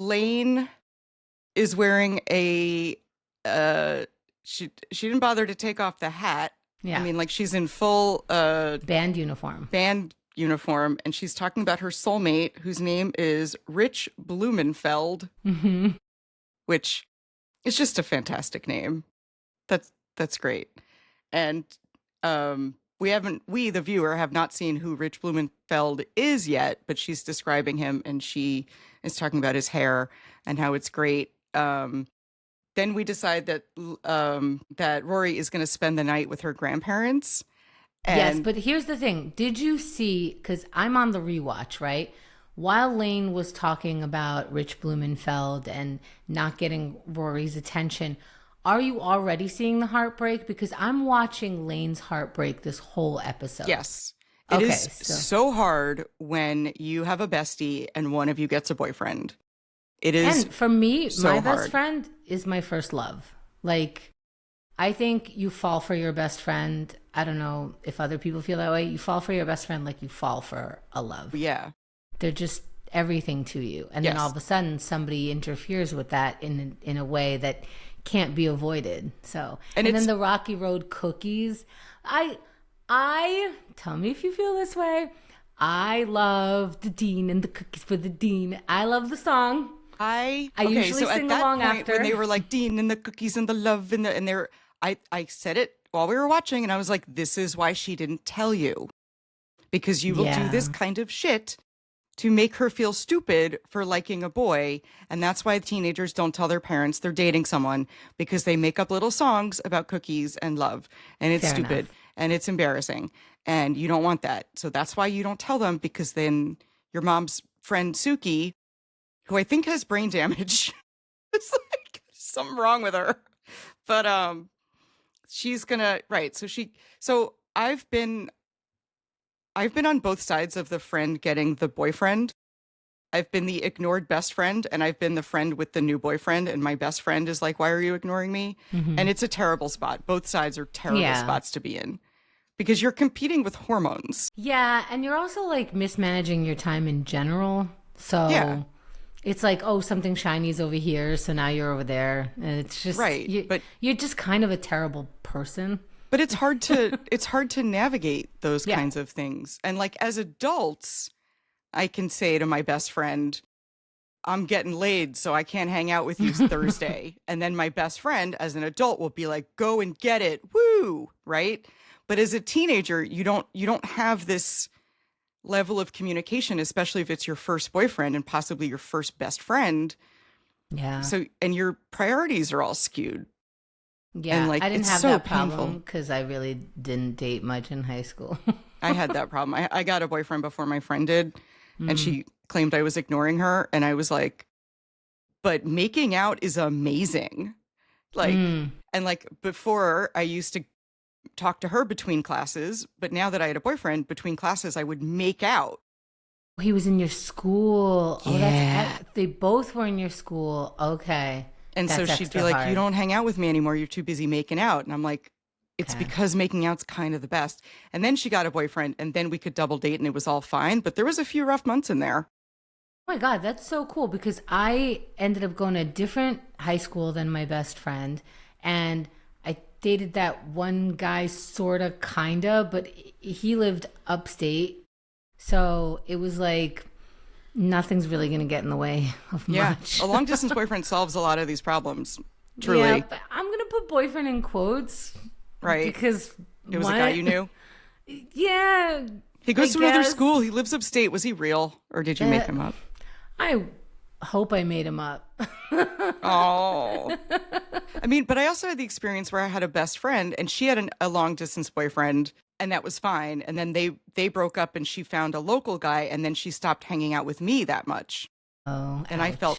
Lane is wearing a she didn't bother to take off the hat. I Yeah. mean, like she's in full Band uniform. band uniform, and she's talking about her soulmate, whose name is Rich Blumenfeld, Hmm. which is just a fantastic name. That's great. And we the viewer have not seen who Rich Blumenfeld is yet, but she's describing him, and she is talking about his hair and how it's great. Then we decide that Rory is going to spend the night with her grandparents. Yes, And but here's the thing. Did you see, because I'm on the rewatch, right? While Lane was talking about Rich Blumenfeld and not getting Rory's attention, are you already seeing the heartbreak? Because I'm watching Lane's heartbreak this whole episode. yes, it Okay, is so hard when you have a bestie and one of you gets a boyfriend. It is and for me, so my best hard. friend is my first love. Like, I think you fall for your best friend. I don't know if other people feel that way. You fall for your best friend like you fall for a love. Yeah. They're just everything to you. And then Yes. all of a sudden somebody interferes with that in a way that can't be avoided. So and then the Rocky Road cookies. I tell me if you feel this way. I love the Dean and the cookies for the Dean. I love the song. I usually so sing at that along point, after. when they were like Dean and the cookies and the love and they're I said it while we were watching, and I was like, this is why she didn't tell you, because you will do this kind of shit to make her feel stupid for liking a boy. And that's why teenagers don't tell their parents they're dating someone, because they make up little songs about cookies and love, and it's Fair stupid enough. and it's embarrassing, and you don't want that. So that's why you don't tell them, because then your mom's friend Suki, who I think has brain damage, it's like something wrong with her. But she's gonna right. So I've been on both sides of the friend getting the boyfriend. I've been the ignored best friend, and I've been the friend with the new boyfriend, and my best friend is like, why are you ignoring me? And it's a terrible spot. Both sides are terrible spots to be in, because you're competing with hormones. Yeah, and you're also like mismanaging your time in general. So it's like, oh, something shiny's over here, so now you're over there. And it's just But you're just kind of a terrible person. But it's hard to navigate those kinds of things. And like as adults, I can say to my best friend, I'm getting laid, so I can't hang out with you Thursday. And then my best friend as an adult will be like, go and get it. Woo. Right. But as a teenager, you don't have this level of communication, especially if it's your first boyfriend and possibly your first best friend. Yeah. So, and your priorities are all skewed. Yeah, and like, I didn't it's have so that painful. problem because I really didn't date much in high school. I had that problem. I got a boyfriend before my friend did, and she claimed I was ignoring her. And I was like, but making out is amazing. Like, and like before I used to talk to her between classes, but now that I had a boyfriend, between classes, I would make out. He was in your school. Yeah. Oh, they both were in your school. Okay. And That's so she'd be extra like, hard. you don't hang out with me anymore. You're too busy making out. And I'm like, it's because making out's kind of the best. And then she got a boyfriend, and then we could double date and it was all fine. But there was a few rough months in there. Oh my God, that's so cool because I ended up going to a different high school than my best friend. And I dated that one guy, sort of, kind of, but he lived upstate. So it was like, nothing's really going to get in the way of much. A long distance boyfriend solves a lot of these problems. Truly. Yeah, but I'm going to put boyfriend in quotes. Right. Because it was a guy you knew? Yeah. He goes to another school. He lives upstate. Was he real, or did you make him up? I hope I made him up. Oh. I mean, but I also had the experience where I had a best friend, and she had a long distance boyfriend, and that was fine. And then they broke up, and she found a local guy, and then she stopped hanging out with me that much. Oh, and I felt